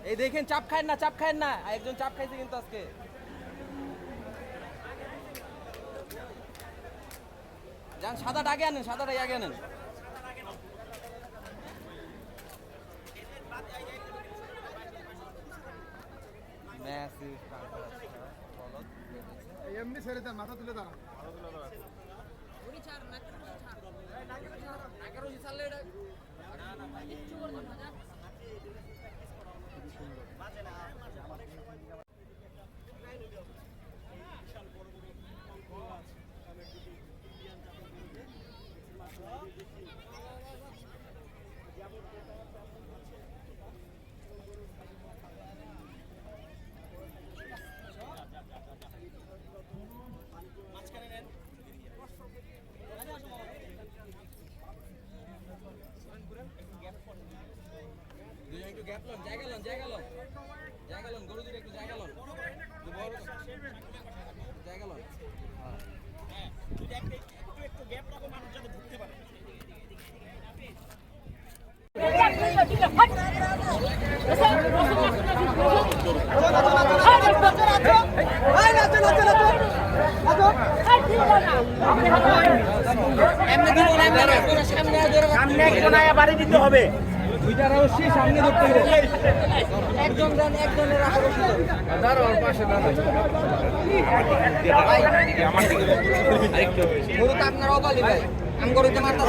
এই দেখেন চাপ খায় না, চাপ খায় না, একজন চাপ খাইছে কিন্তু আজকে। যান সাদাটা আগে আনেন, সাদাটা আগে আনেন। এমনি ছেড়ে দেন, মাথা তুলে দাঁড়ান। একটু গ্যাপ লন, জায়গা লন, জায়গা লন, জায়গা লন, গরু দুটো একটু জায়গা লন, জায়গা লন। একটু গ্যাপ রাখো, মানুষ যাতে ঢুকতে পারে। সামনে একজন আয়া বাড়ি দিতে হবে। দুইটার অবশ্যই সামনে ধরতে হবে। একজন দেন, একজনের দাঁড়ো, ওর পাশে দাঁড়ো। গরু তো আপনার অকালি ভাই, আমি গরুতে মারতাম।